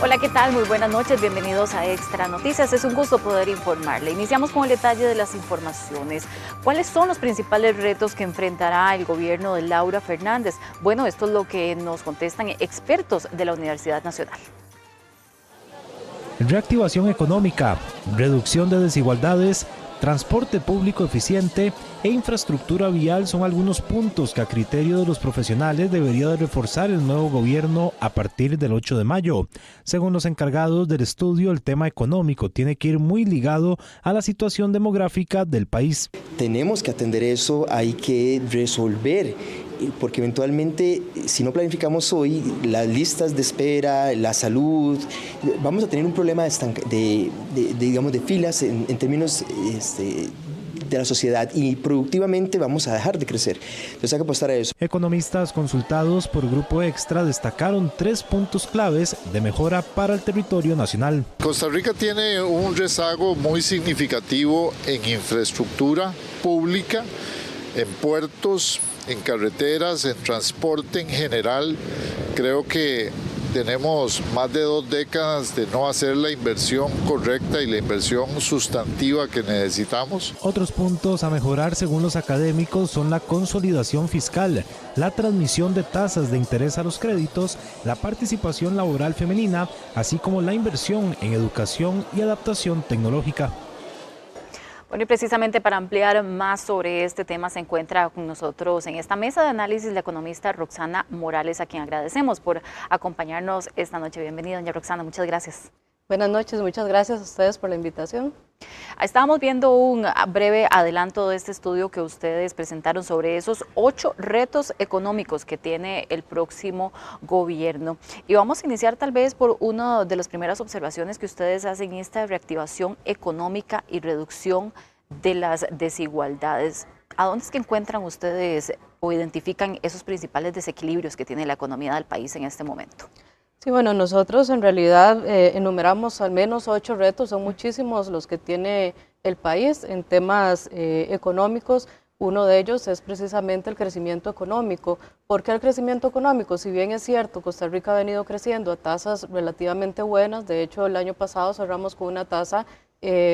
Hola, ¿qué tal? Muy buenas noches, bienvenidos a Extra Noticias. Es un gusto poder informarle. Iniciamos con el detalle de las informaciones. ¿Cuáles son los principales retos que enfrentará el gobierno de Laura Fernández? Bueno, esto es lo que nos contestan expertos de la Universidad Nacional. Reactivación económica, reducción de desigualdades, transporte público eficiente e infraestructura vial son algunos puntos que a criterio de los profesionales debería de reforzar el nuevo gobierno a partir del 8 de mayo. Según los encargados del estudio, el tema económico tiene que ir muy ligado a la situación demográfica del país. Tenemos que atender eso, hay que resolver, porque eventualmente si no planificamos hoy, las listas de espera, la salud, vamos a tener un problema de filas en términos de la sociedad y productivamente vamos a dejar de crecer. Entonces hay que apostar a eso. Economistas consultados por Grupo Extra destacaron 3 puntos claves de mejora para el territorio nacional. Costa Rica tiene un rezago muy significativo en infraestructura pública, en puertos, en carreteras, en transporte en general. Creo que tenemos más de 2 décadas de no hacer la inversión correcta y la inversión sustantiva que necesitamos. Otros puntos a mejorar según los académicos son la consolidación fiscal, la transmisión de tasas de interés a los créditos, la participación laboral femenina, así como la inversión en educación y adaptación tecnológica. Bueno, y precisamente para ampliar más sobre este tema se encuentra con nosotros en esta mesa de análisis la economista Roxana Morales, a quien agradecemos por acompañarnos esta noche. Bienvenida, doña Roxana, muchas gracias. Buenas noches, muchas gracias a ustedes por la invitación. Estábamos viendo un breve adelanto de este estudio que ustedes presentaron sobre esos 8 retos económicos que tiene el próximo gobierno. Y vamos a iniciar tal vez por una de las primeras observaciones que ustedes hacen, esta reactivación económica y reducción de las desigualdades. ¿A dónde es que encuentran ustedes o identifican esos principales desequilibrios que tiene la economía del país en este momento? Sí, bueno, nosotros en realidad enumeramos al menos 8 retos, son muchísimos los que tiene el país en temas económicos. Uno de ellos es precisamente el crecimiento económico. ¿Por qué el crecimiento económico? Si bien es cierto, Costa Rica ha venido creciendo a tasas relativamente buenas, de hecho el año pasado cerramos con una tasa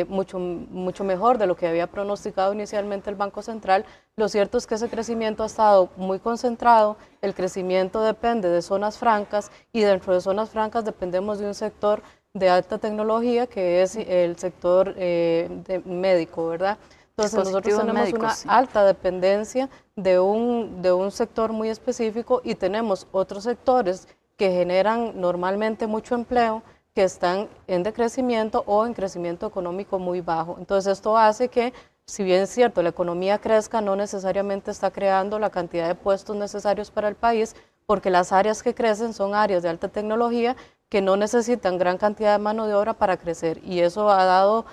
mucho mejor de lo que había pronosticado inicialmente el Banco Central. Lo cierto es que ese crecimiento ha estado muy concentrado, el crecimiento depende de zonas francas y dentro de zonas francas dependemos de un sector de alta tecnología que es el sector médico, ¿verdad? Entonces nosotros tenemos médicos, una alta dependencia de un sector muy específico y tenemos otros sectores que generan normalmente mucho empleo, que están en decrecimiento o en crecimiento económico muy bajo. Entonces esto hace que, si bien es cierto, la economía crezca, no necesariamente está creando la cantidad de puestos necesarios para el país, porque las áreas que crecen son áreas de alta tecnología que no necesitan gran cantidad de mano de obra para crecer. Y eso ha dado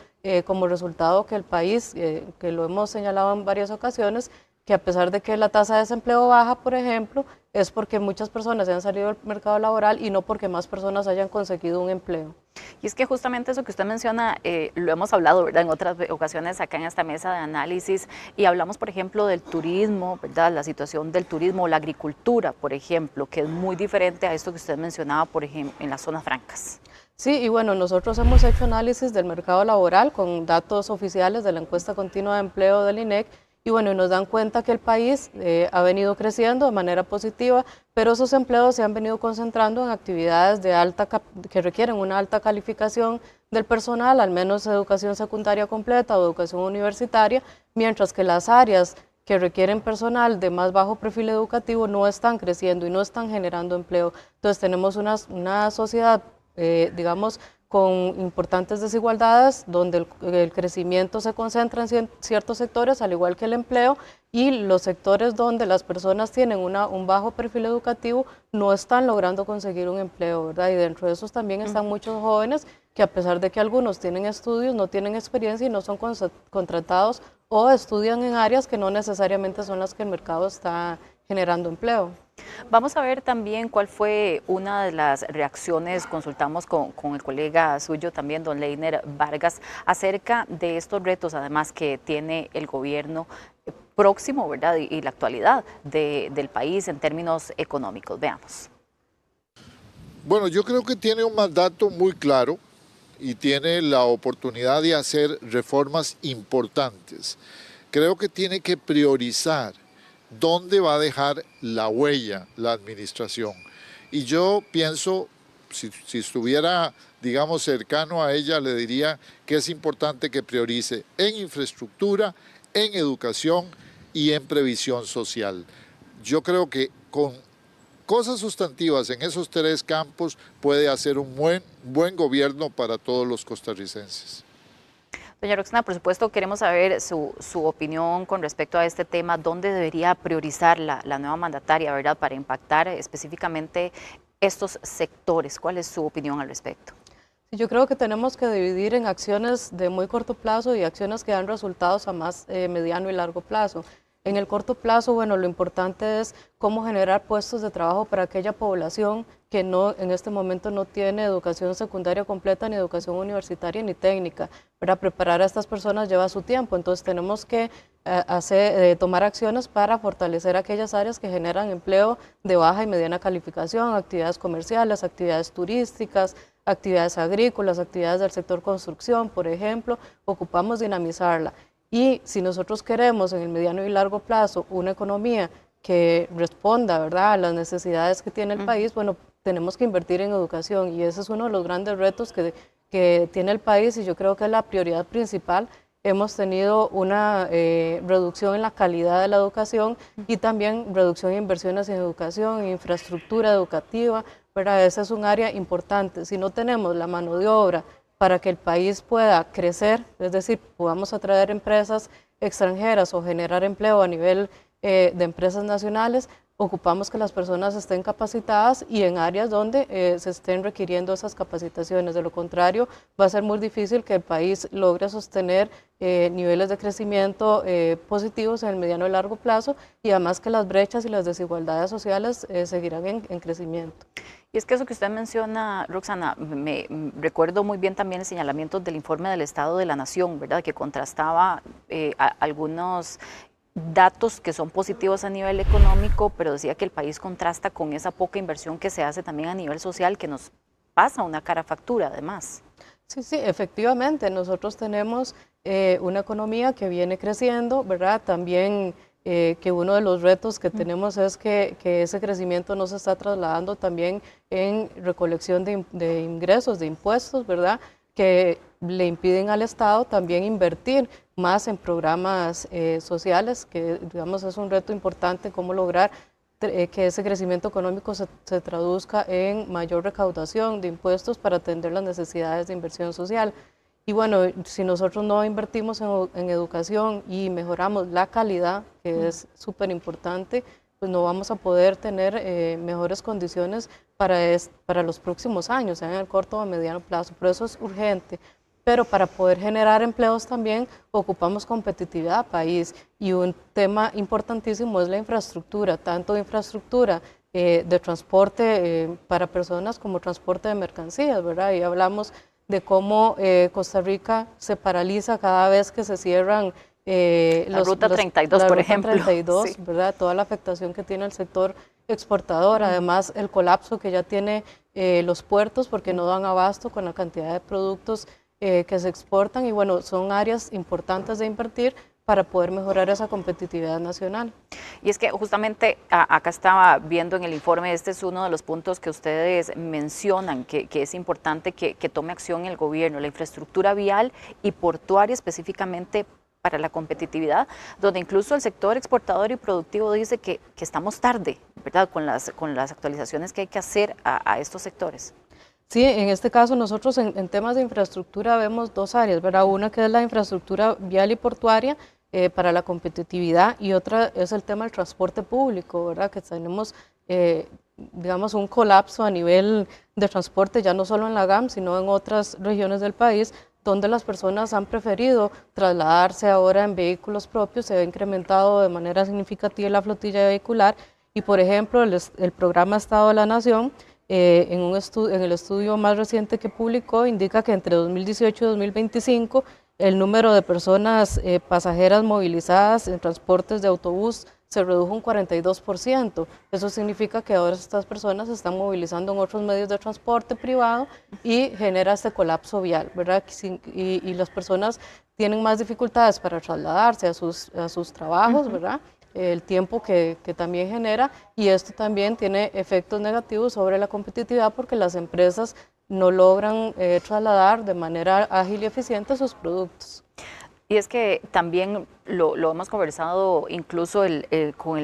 como resultado que el país, que lo hemos señalado en varias ocasiones, que a pesar de que la tasa de desempleo baja, por ejemplo, es porque muchas personas se han salido del mercado laboral y no porque más personas hayan conseguido un empleo. Y es que justamente eso que usted menciona, lo hemos hablado, ¿verdad?, en otras ocasiones acá en esta mesa de análisis, y hablamos, por ejemplo, del turismo, ¿verdad?, la situación del turismo, la agricultura, por ejemplo, que es muy diferente a esto que usted mencionaba, por ejemplo, en las zonas francas. Sí, y bueno, nosotros hemos hecho análisis del mercado laboral con datos oficiales de la encuesta continua de empleo del INEC, y bueno, nos dan cuenta que el país ha venido creciendo de manera positiva, pero esos empleos se han venido concentrando en actividades que requieren una alta calificación del personal, al menos educación secundaria completa o educación universitaria, mientras que las áreas que requieren personal de más bajo perfil educativo no están creciendo y no están generando empleo. Entonces tenemos una sociedad, digamos, con importantes desigualdades, donde el crecimiento se concentra en ciertos sectores, al igual que el empleo, y los sectores donde las personas tienen un bajo perfil educativo no están logrando conseguir un empleo, ¿verdad? Y dentro de esos también están muchos jóvenes que, a pesar de que algunos tienen estudios, no tienen experiencia y no son contratados o estudian en áreas que no necesariamente son las que el mercado está generando empleo. Vamos a ver también cuál fue una de las reacciones, consultamos con el colega suyo también, don Leiner Vargas, acerca de estos retos además que tiene el gobierno próximo, ¿verdad?, y la actualidad del país en términos económicos. Veamos. Bueno, yo creo que tiene un mandato muy claro y tiene la oportunidad de hacer reformas importantes. Creo que tiene que priorizar dónde va a dejar la huella la administración. Y yo pienso, si estuviera, digamos, cercano a ella, le diría que es importante que priorice en infraestructura, en educación y en previsión social. Yo creo que con cosas sustantivas en esos tres campos puede hacer un buen gobierno para todos los costarricenses. Doña Roxana, por supuesto queremos saber su opinión con respecto a este tema, dónde debería priorizar la nueva mandataria, ¿verdad?, para impactar específicamente estos sectores. ¿Cuál es su opinión al respecto? Yo creo que tenemos que dividir en acciones de muy corto plazo y acciones que dan resultados a más mediano y largo plazo. En el corto plazo, bueno, lo importante es cómo generar puestos de trabajo para aquella población que en este momento no tiene educación secundaria completa, ni educación universitaria, ni técnica. Para preparar a estas personas lleva su tiempo, entonces tenemos que tomar acciones para fortalecer aquellas áreas que generan empleo de baja y mediana calificación, actividades comerciales, actividades turísticas, actividades agrícolas, actividades del sector construcción, por ejemplo, ocupamos dinamizarla. Y si nosotros queremos en el mediano y largo plazo una economía que responda, ¿verdad?, a las necesidades que tiene el país, bueno, tenemos que invertir en educación y ese es uno de los grandes retos que tiene el país y yo creo que es la prioridad principal. Hemos tenido una reducción en la calidad de la educación y también reducción en inversiones en educación, en infraestructura educativa, ¿verdad? Ese es un área importante. Si no tenemos la mano de obra para que el país pueda crecer, es decir, podamos atraer empresas extranjeras o generar empleo a nivel de empresas nacionales, ocupamos que las personas estén capacitadas y en áreas donde se estén requiriendo esas capacitaciones. De lo contrario, va a ser muy difícil que el país logre sostener niveles de crecimiento positivos en el mediano y largo plazo y además que las brechas y las desigualdades sociales seguirán en crecimiento. Y es que eso que usted menciona, Roxana, me recuerdo muy bien también el señalamiento del informe del Estado de la Nación, ¿verdad?, que contrastaba algunos datos que son positivos a nivel económico, pero decía que el país contrasta con esa poca inversión que se hace también a nivel social, que nos pasa una cara factura además. Sí, sí, efectivamente, nosotros tenemos una economía que viene creciendo, ¿verdad? También que uno de los retos que tenemos es que ese crecimiento no se está trasladando también en recolección de ingresos, de impuestos, ¿verdad?, que le impiden al Estado también invertir más en programas sociales, que digamos es un reto importante cómo lograr que ese crecimiento económico se traduzca en mayor recaudación de impuestos para atender las necesidades de inversión social. Y bueno, si nosotros no invertimos en educación y mejoramos la calidad, que es súper importante, pues no vamos a poder tener mejores condiciones para los próximos años, en el corto o mediano plazo. Por eso es urgente. Pero para poder generar empleos también ocupamos competitividad país y un tema importantísimo es la infraestructura, tanto infraestructura de transporte para personas como transporte de mercancías, ¿verdad? Y hablamos de cómo Costa Rica se paraliza cada vez que se cierran la Ruta 32, por ejemplo. 32, sí, ¿verdad? Toda la afectación que tiene el sector exportador, además el colapso que ya tiene los puertos porque no dan abasto con la cantidad de productos que se exportan y bueno, son áreas importantes de invertir para poder mejorar esa competitividad nacional. Y es que justamente acá estaba viendo en el informe, este es uno de los puntos que ustedes mencionan, que es importante que tome acción el gobierno, la infraestructura vial y portuaria específicamente para la competitividad, donde incluso el sector exportador y productivo dice que estamos tarde, ¿verdad?, con las actualizaciones que hay que hacer a estos sectores. Sí, en este caso nosotros en temas de infraestructura vemos dos áreas, ¿verdad? Una que es la infraestructura vial y portuaria para la competitividad y otra es el tema del transporte público, ¿verdad? Que tenemos, digamos, un colapso a nivel de transporte, ya no solo en la GAM, sino en otras regiones del país, donde las personas han preferido trasladarse ahora en vehículos propios, se ha incrementado de manera significativa la flotilla vehicular y, por ejemplo, el programa Estado de la Nación, en el estudio más reciente que publicó, indica que entre 2018 y 2025 el número de personas pasajeras movilizadas en transportes de autobús, se redujo un 42%. Eso significa que ahora estas personas se están movilizando en otros medios de transporte privado y genera este colapso vial, ¿verdad? Y las personas tienen más dificultades para trasladarse a sus trabajos, ¿verdad? El tiempo que también genera, y esto también tiene efectos negativos sobre la competitividad porque las empresas no logran trasladar de manera ágil y eficiente sus productos. Y es que también lo hemos conversado incluso con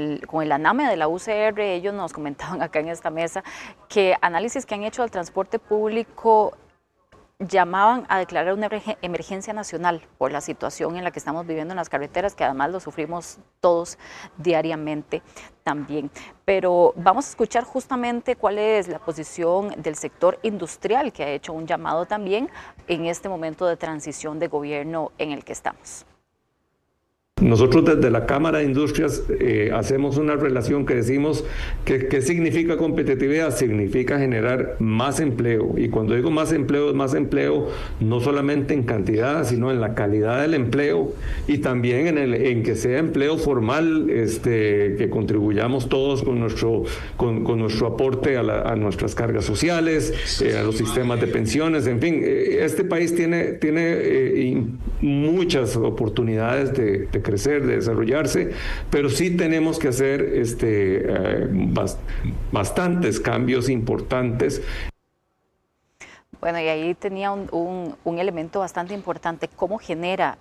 el ANAME de la UCR, ellos nos comentaban acá en esta mesa que análisis que han hecho del transporte público llamaban a declarar una emergencia nacional por la situación en la que estamos viviendo en las carreteras, que además lo sufrimos todos diariamente también. Pero vamos a escuchar justamente cuál es la posición del sector industrial, que ha hecho un llamado también en este momento de transición de gobierno en el que estamos. Nosotros desde la Cámara de Industrias hacemos una relación que decimos que ¿qué significa competitividad? Significa generar más empleo. Y cuando digo más empleo, es más empleo no solamente en cantidad, sino en la calidad del empleo y también en que sea empleo formal, que contribuyamos todos con nuestro aporte a nuestras cargas sociales, a los sistemas de pensiones, en fin. Este país tiene muchas oportunidades de crecer, de desarrollarse, pero sí tenemos que hacer bastantes cambios importantes. Bueno, y ahí tenía un elemento bastante importante, cómo genera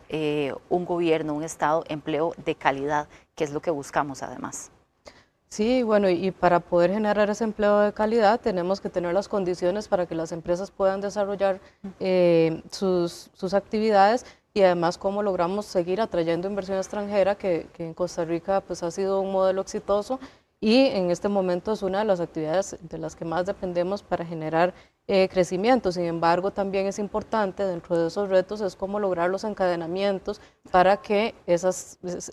un gobierno, un Estado, empleo de calidad, que es lo que buscamos además. Sí, bueno, y para poder generar ese empleo de calidad tenemos que tener las condiciones para que las empresas puedan desarrollar sus actividades, y además cómo logramos seguir atrayendo inversión extranjera, que en Costa Rica pues ha sido un modelo exitoso y en este momento es una de las actividades de las que más dependemos para generar crecimiento. Sin embargo, también es importante dentro de esos retos es cómo lograr los encadenamientos para que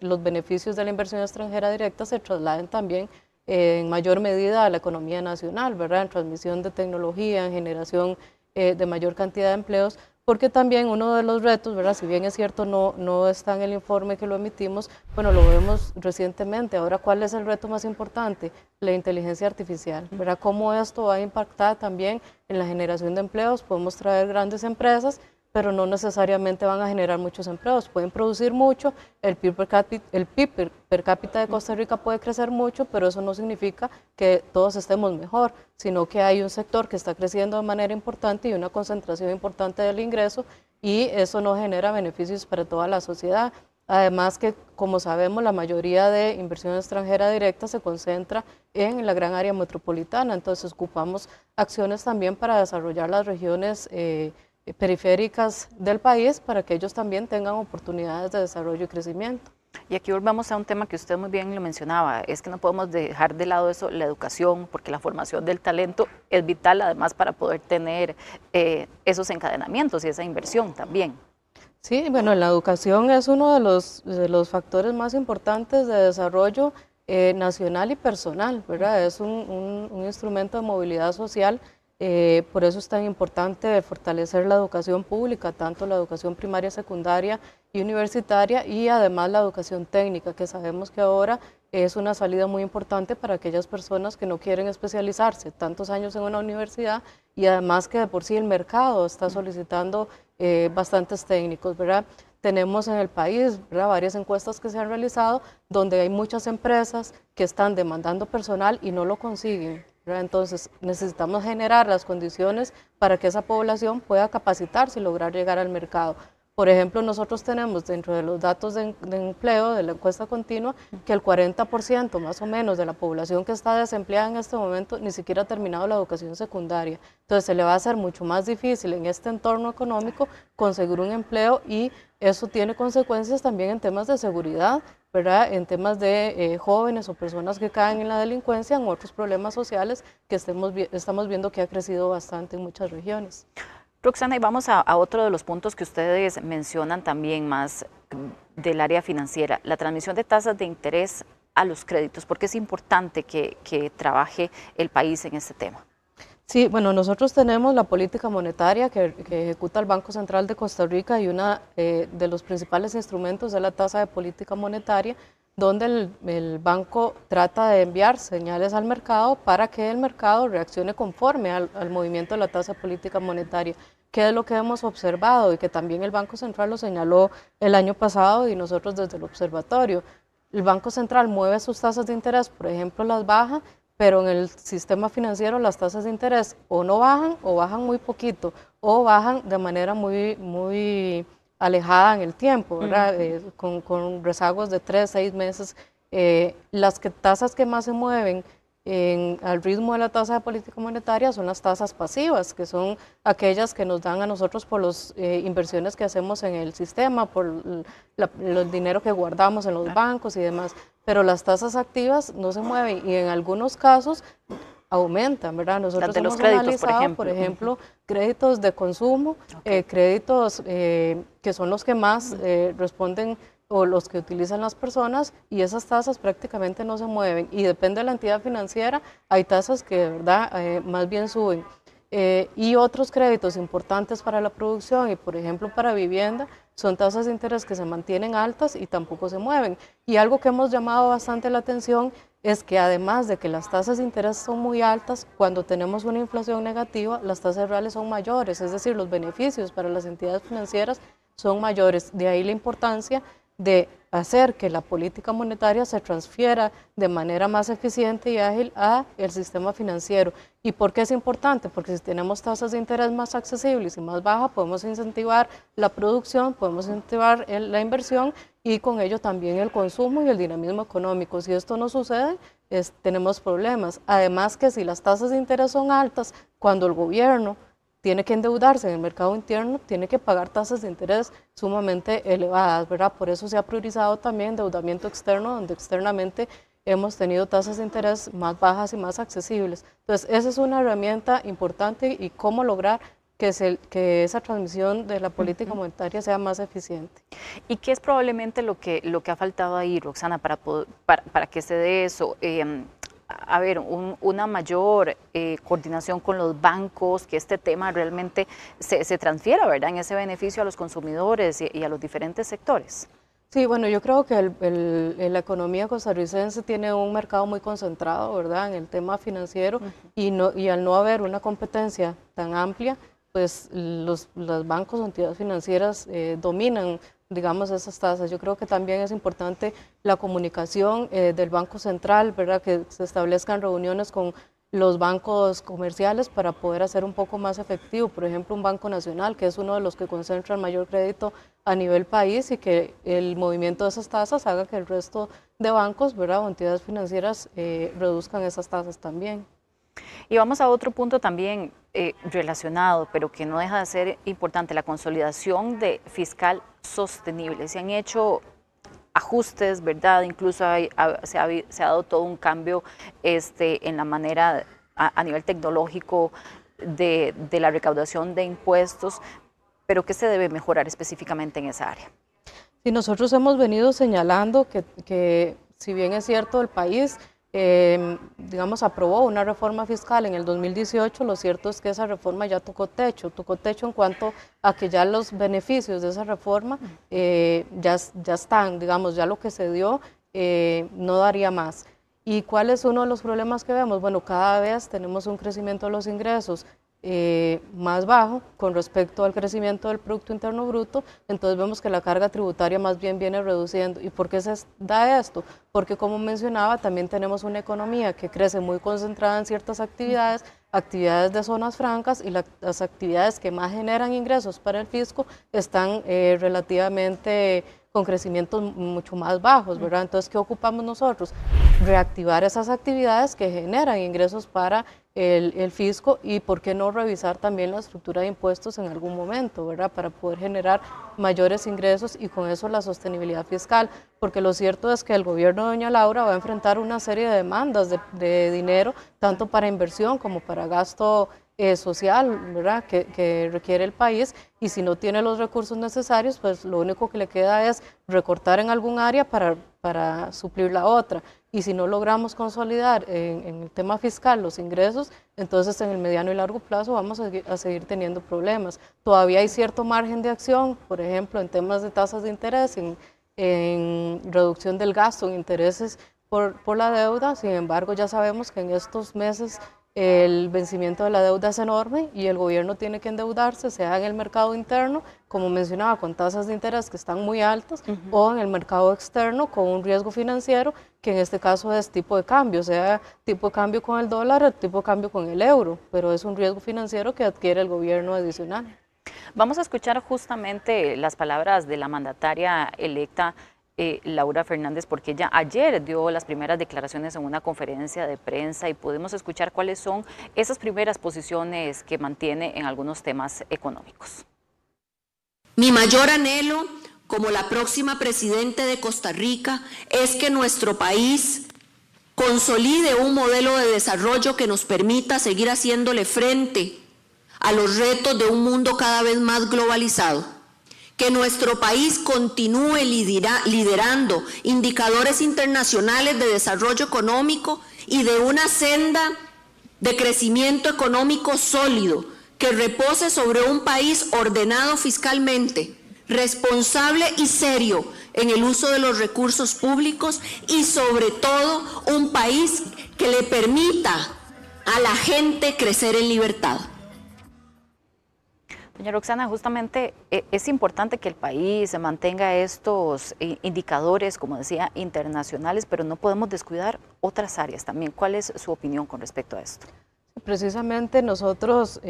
los beneficios de la inversión extranjera directa se trasladen también en mayor medida a la economía nacional, ¿verdad? En transmisión de tecnología, en generación de mayor cantidad de empleos, porque también uno de los retos, ¿verdad? Si bien es cierto no está en el informe que lo emitimos, bueno, lo vemos recientemente. Ahora, ¿cuál es el reto más importante? La inteligencia artificial, ¿verdad? ¿Cómo esto va a impactar también en la generación de empleos? Podemos traer grandes empresas, pero no necesariamente van a generar muchos empleos. Pueden producir mucho, el PIB per cápita de Costa Rica puede crecer mucho, pero eso no significa que todos estemos mejor, sino que hay un sector que está creciendo de manera importante y una concentración importante del ingreso, y eso no genera beneficios para toda la sociedad. Además que, como sabemos, la mayoría de inversión extranjera directa se concentra en la gran área metropolitana, entonces ocupamos acciones también para desarrollar las regiones periféricas del país para que ellos también tengan oportunidades de desarrollo y crecimiento. Y aquí volvemos a un tema que usted muy bien lo mencionaba, es que no podemos dejar de lado eso, la educación, porque la formación del talento es vital además para poder tener esos encadenamientos y esa inversión también. Sí, bueno, la educación es uno de los factores más importantes de desarrollo nacional y personal, ¿verdad? Es un instrumento de movilidad social. Por eso es tan importante fortalecer la educación pública, tanto la educación primaria, secundaria y universitaria, y además la educación técnica, que sabemos que ahora es una salida muy importante para aquellas personas que no quieren especializarse tantos años en una universidad, y además que de por sí el mercado está solicitando bastantes técnicos, ¿verdad? Tenemos en el país, ¿verdad?, varias encuestas que se han realizado donde hay muchas empresas que están demandando personal y no lo consiguen. Entonces necesitamos generar las condiciones para que esa población pueda capacitarse y lograr llegar al mercado. Por ejemplo, nosotros tenemos dentro de los datos de empleo de la encuesta continua que el 40% más o menos de la población que está desempleada en este momento ni siquiera ha terminado la educación secundaria. Entonces se le va a hacer mucho más difícil en este entorno económico conseguir un empleo, y eso tiene consecuencias también en temas de seguridad, ¿verdad? En temas de jóvenes o personas que caen en la delincuencia, en otros problemas sociales que estamos viendo que ha crecido bastante en muchas regiones. Roxana, y vamos a otro de los puntos que ustedes mencionan también más del área financiera, la transmisión de tasas de interés a los créditos. ¿Por qué es importante que trabaje el país en este tema? Sí, bueno, nosotros tenemos la política monetaria que ejecuta el Banco Central de Costa Rica, y uno de los principales instrumentos es la tasa de política monetaria, donde el banco trata de enviar señales al mercado para que el mercado reaccione conforme al movimiento de la tasa política monetaria. ¿Qué es lo que hemos observado? Y que también el Banco Central lo señaló el año pasado y nosotros desde el observatorio. El Banco Central mueve sus tasas de interés, por ejemplo, las baja, pero en el sistema financiero las tasas de interés o no bajan o bajan muy poquito o bajan de manera muy alejada en el tiempo, ¿verdad? Con rezagos de 3, 6 meses. Las tasas que más se mueven al ritmo de la tasa de política monetaria son las tasas pasivas, que son aquellas que nos dan a nosotros por las inversiones que hacemos en el sistema, por el dinero que guardamos en los bancos y demás. Pero las tasas activas no se mueven y en algunos casos aumentan, ¿verdad? Nosotros hemos analizado, por ejemplo, créditos de consumo, créditos que son los que más responden o los que utilizan las personas, y esas tasas prácticamente no se mueven, y depende de la entidad financiera, hay tasas que de verdad más bien suben. Y otros créditos importantes para la producción y por ejemplo para vivienda son tasas de interés que se mantienen altas y tampoco se mueven. Y algo que hemos llamado bastante la atención es que además de que las tasas de interés son muy altas, cuando tenemos una inflación negativa, las tasas reales son mayores, es decir, los beneficios para las entidades financieras son mayores. De ahí la importancia de hacer que la política monetaria se transfiera de manera más eficiente y ágil a el sistema financiero. ¿Y por qué es importante? Porque si tenemos tasas de interés más accesibles y más bajas, podemos incentivar la producción, podemos incentivar la inversión y con ello también el consumo y el dinamismo económico. Si esto no sucede, tenemos problemas. Además que si las tasas de interés son altas, cuando el gobierno tiene que endeudarse en el mercado interno, tiene que pagar tasas de interés sumamente elevadas, ¿verdad? Por eso se ha priorizado también endeudamiento externo, donde externamente hemos tenido tasas de interés más bajas y más accesibles. Entonces, esa es una herramienta importante y cómo lograr que esa transmisión de la política monetaria sea más eficiente. ¿Y qué es probablemente lo que ha faltado ahí, Roxana, para que se dé eso? A ver, una mayor coordinación con los bancos, que este tema realmente se transfiera, ¿verdad?, en ese beneficio a los consumidores y a los diferentes sectores. Sí, bueno, yo creo que la economía costarricense tiene un mercado muy concentrado, ¿verdad?, en el tema financiero, y al no haber una competencia tan amplia, pues los bancos o entidades financieras dominan, digamos, esas tasas. Yo creo que también es importante la comunicación del Banco Central, ¿verdad?, que se establezcan reuniones con los bancos comerciales para poder hacer un poco más efectivo, por ejemplo, un Banco Nacional, que es uno de los que concentra el mayor crédito a nivel país, y que el movimiento de esas tasas haga que el resto de bancos, ¿verdad?, o entidades financieras reduzcan esas tasas también. Y vamos a otro punto también relacionado, pero que no deja de ser importante, la consolidación fiscal sostenible. Se han hecho ajustes, ¿verdad? Incluso se ha dado todo un cambio en la manera a nivel tecnológico de la recaudación de impuestos, pero ¿qué se debe mejorar específicamente en esa área? Sí, nosotros hemos venido señalando que si bien es cierto el país digamos, aprobó una reforma fiscal en el 2018, lo cierto es que esa reforma ya tocó techo en cuanto a que ya los beneficios de esa reforma ya están, digamos, ya lo que se dio no daría más. ¿Y cuál es uno de los problemas que vemos? Bueno, cada vez tenemos un crecimiento de los ingresos más bajo con respecto al crecimiento del Producto Interno Bruto, entonces vemos que la carga tributaria más bien viene reduciendo. ¿Y por qué se da esto? Porque, como mencionaba, también tenemos una economía que crece muy concentrada en ciertas actividades de zonas francas, y las actividades que más generan ingresos para el fisco están relativamente con crecimientos mucho más bajos, ¿verdad? Entonces, ¿qué ocupamos nosotros? Reactivar esas actividades que generan ingresos para el fisco, y por qué no revisar también la estructura de impuestos en algún momento, ¿verdad?, para poder generar mayores ingresos y con eso la sostenibilidad fiscal, porque lo cierto es que el gobierno de doña Laura va a enfrentar una serie de demandas de dinero, tanto para inversión como para gasto social, ¿verdad?, que requiere el país, y si no tiene los recursos necesarios, pues lo único que le queda es recortar en algún área para suplir la otra. Y si no logramos consolidar en el tema fiscal los ingresos, entonces en el mediano y largo plazo vamos a seguir teniendo problemas. Todavía hay cierto margen de acción, por ejemplo, en temas de tasas de interés, en reducción del gasto, en intereses por la deuda. Sin embargo, ya sabemos que en estos meses el vencimiento de la deuda es enorme y el gobierno tiene que endeudarse, sea en el mercado interno, como mencionaba, con tasas de interés que están muy altas, o en el mercado externo con un riesgo financiero, que en este caso es tipo de cambio, sea tipo de cambio con el dólar o tipo de cambio con el euro, pero es un riesgo financiero que adquiere el gobierno adicional. Vamos a escuchar justamente las palabras de la mandataria electa, Laura Fernández, porque ella ayer dio las primeras declaraciones en una conferencia de prensa y pudimos escuchar cuáles son esas primeras posiciones que mantiene en algunos temas económicos. Mi mayor anhelo como la próxima presidenta de Costa Rica es que nuestro país consolide un modelo de desarrollo que nos permita seguir haciéndole frente a los retos de un mundo cada vez más globalizado. Que nuestro país continúe liderando indicadores internacionales de desarrollo económico y de una senda de crecimiento económico sólido que repose sobre un país ordenado fiscalmente, responsable y serio en el uso de los recursos públicos y sobre todo un país que le permita a la gente crecer en libertad. Doña Roxana, justamente es importante que el país mantenga estos indicadores, como decía, internacionales, pero no podemos descuidar otras áreas también. ¿Cuál es su opinión con respecto a esto? Precisamente nosotros,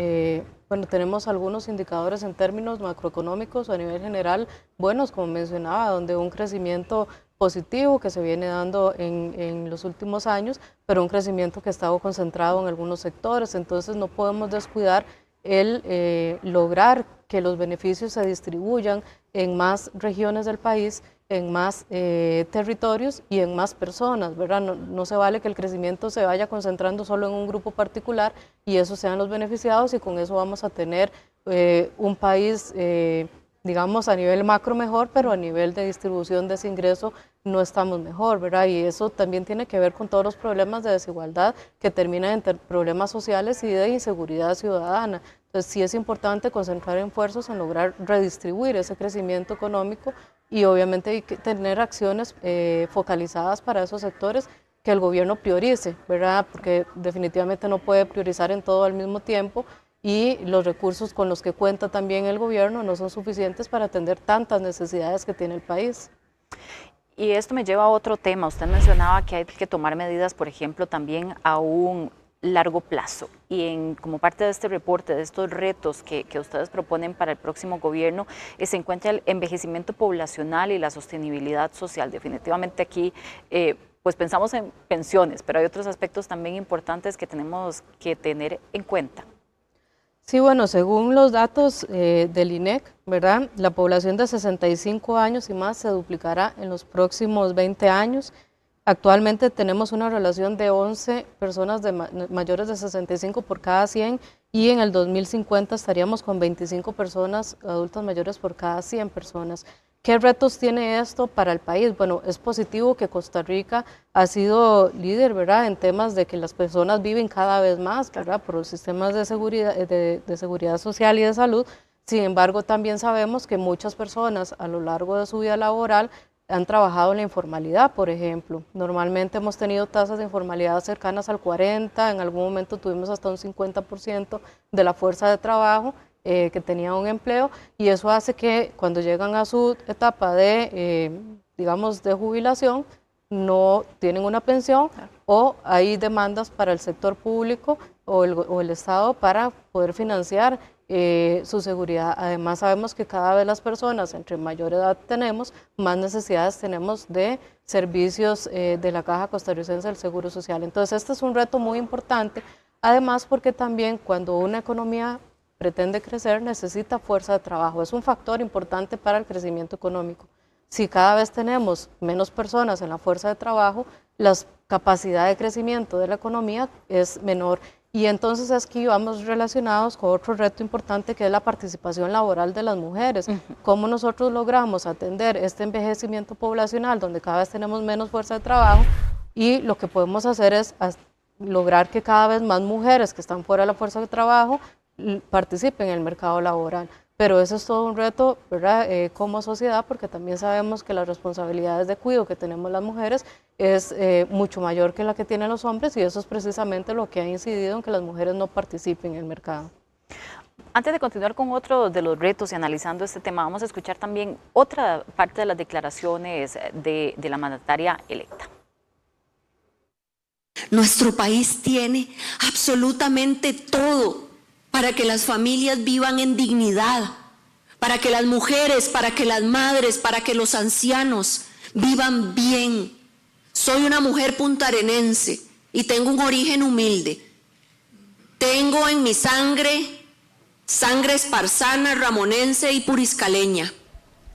tenemos algunos indicadores en términos macroeconómicos a nivel general buenos, como mencionaba, donde un crecimiento positivo que se viene dando en los últimos años, pero un crecimiento que ha estado concentrado en algunos sectores, entonces no podemos descuidar el lograr que los beneficios se distribuyan en más regiones del país, en más territorios y en más personas, ¿verdad? No se vale que el crecimiento se vaya concentrando solo en un grupo particular y esos sean los beneficiados y con eso vamos a tener un país, digamos, a nivel macro mejor, pero a nivel de distribución de ese ingreso no estamos mejor, ¿verdad? Y eso también tiene que ver con todos los problemas de desigualdad que terminan en problemas sociales y de inseguridad ciudadana. Entonces sí es importante concentrar esfuerzos en lograr redistribuir ese crecimiento económico y obviamente hay que tener acciones focalizadas para esos sectores que el gobierno priorice, ¿verdad? Porque definitivamente no puede priorizar en todo al mismo tiempo y los recursos con los que cuenta también el gobierno no son suficientes para atender tantas necesidades que tiene el país. Y esto me lleva a otro tema. Usted mencionaba que hay que tomar medidas, por ejemplo, también a un largo plazo. Y como parte de este reporte, de estos retos que ustedes proponen para el próximo gobierno, se encuentra el envejecimiento poblacional y la sostenibilidad social. Definitivamente aquí pues pensamos en pensiones, pero hay otros aspectos también importantes que tenemos que tener en cuenta. Sí, bueno, según los datos del INEC, ¿verdad? La población de 65 años y más se duplicará en los próximos 20 años. Actualmente tenemos una relación de 11 personas mayores de 65 por cada 100 y en el 2050 estaríamos con 25 personas adultas mayores por cada 100 personas. ¿Qué retos tiene esto para el país? Bueno, es positivo que Costa Rica ha sido líder, ¿verdad?, en temas de que las personas viven cada vez más, ¿verdad?, por los sistemas de seguridad social y de salud. Sin embargo, también sabemos que muchas personas a lo largo de su vida laboral han trabajado en la informalidad, por ejemplo. Normalmente hemos tenido tasas de informalidad cercanas al 40%, en algún momento tuvimos hasta un 50% de la fuerza de trabajo que tenía un empleo, y eso hace que cuando llegan a su etapa de, digamos, de jubilación, no tienen una pensión o hay demandas para el sector público o el Estado para poder financiar su seguridad. Además sabemos que cada vez las personas entre mayor edad tenemos, más necesidades tenemos de servicios de la Caja Costarricense del Seguro Social. Entonces este es un reto muy importante, además porque también cuando una economía pretende crecer necesita fuerza de trabajo, es un factor importante para el crecimiento económico. Si cada vez tenemos menos personas en la fuerza de trabajo, la capacidad de crecimiento de la economía es menor. Y entonces es que vamos relacionados con otro reto importante que es la participación laboral de las mujeres. ¿Cómo nosotros logramos atender este envejecimiento poblacional donde cada vez tenemos menos fuerza de trabajo? Y lo que podemos hacer es lograr que cada vez más mujeres que están fuera de la fuerza de trabajo participen en el mercado laboral. pero eso es todo un reto, ¿verdad? Como sociedad, porque también sabemos que las responsabilidades de cuidado que tenemos las mujeres es mucho mayor que la que tienen los hombres, y eso es precisamente lo que ha incidido en que las mujeres no participen en el mercado. Antes de continuar con otro de los retos y analizando este tema, vamos a escuchar también otra parte de las declaraciones de la mandataria electa. Nuestro país tiene absolutamente todo para que las familias vivan en dignidad, para que las mujeres, para que las madres, para que los ancianos vivan bien. Soy una mujer puntarenense y tengo un origen humilde. Tengo en mi sangre esparzana, ramonense y puriscaleña,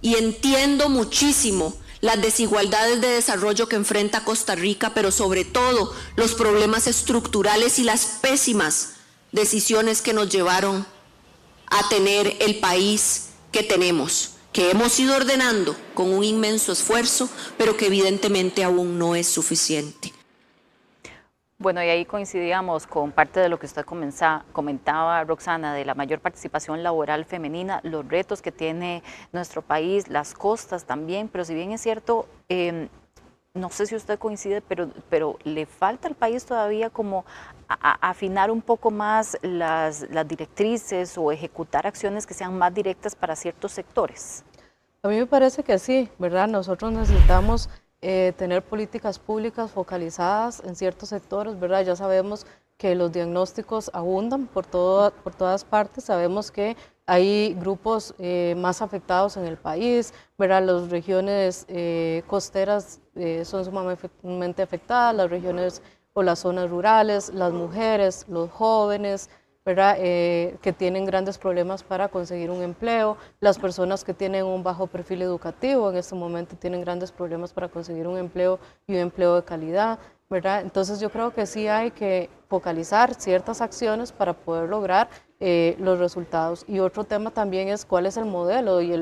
y entiendo muchísimo las desigualdades de desarrollo que enfrenta Costa Rica, pero sobre todo los problemas estructurales y las pésimas decisiones que nos llevaron a tener el país que tenemos, que hemos ido ordenando con un inmenso esfuerzo, pero que evidentemente aún no es suficiente. Bueno, y ahí coincidíamos con parte de lo que usted comentaba, Roxana, de la mayor participación laboral femenina, los retos que tiene nuestro país, las costas también, pero si bien es cierto, no sé si usted coincide, pero le falta al país todavía como afinar un poco más las directrices o ejecutar acciones que sean más directas para ciertos sectores. A mí me parece que sí, ¿verdad? Nosotros necesitamos tener políticas públicas focalizadas en ciertos sectores, ¿verdad? Ya sabemos que los diagnósticos abundan por todas partes, sabemos que hay grupos más afectados en el país, ¿verdad? Las regiones costeras son sumamente afectadas, las regiones o las zonas rurales, las mujeres, los jóvenes, ¿verdad? Que tienen grandes problemas para conseguir un empleo, las personas que tienen un bajo perfil educativo en este momento tienen grandes problemas para conseguir un empleo y un empleo de calidad, ¿verdad? Entonces yo creo que sí hay que focalizar ciertas acciones para poder lograr los resultados. Y otro tema también es cuál es el modelo y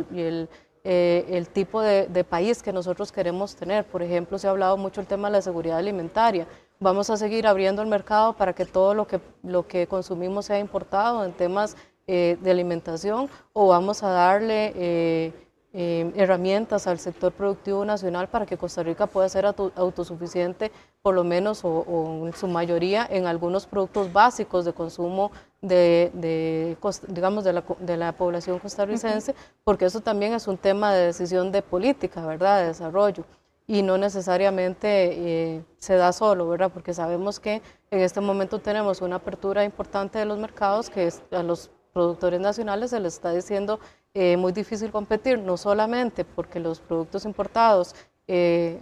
el tipo de país que nosotros queremos tener. Por ejemplo, se ha hablado mucho el tema de la seguridad alimentaria. Vamos a seguir abriendo el mercado para que todo lo que consumimos sea importado en temas de alimentación, o vamos a darle herramientas al sector productivo nacional para que Costa Rica pueda ser autosuficiente, por lo menos o en su mayoría, en algunos productos básicos de consumo digamos de la población costarricense, porque eso también es un tema de decisión de política, ¿verdad?, de desarrollo. Y no necesariamente se da solo, ¿verdad? Porque sabemos que en este momento tenemos una apertura importante de los mercados que a los productores nacionales se les está diciendo muy difícil competir, no solamente porque los productos importados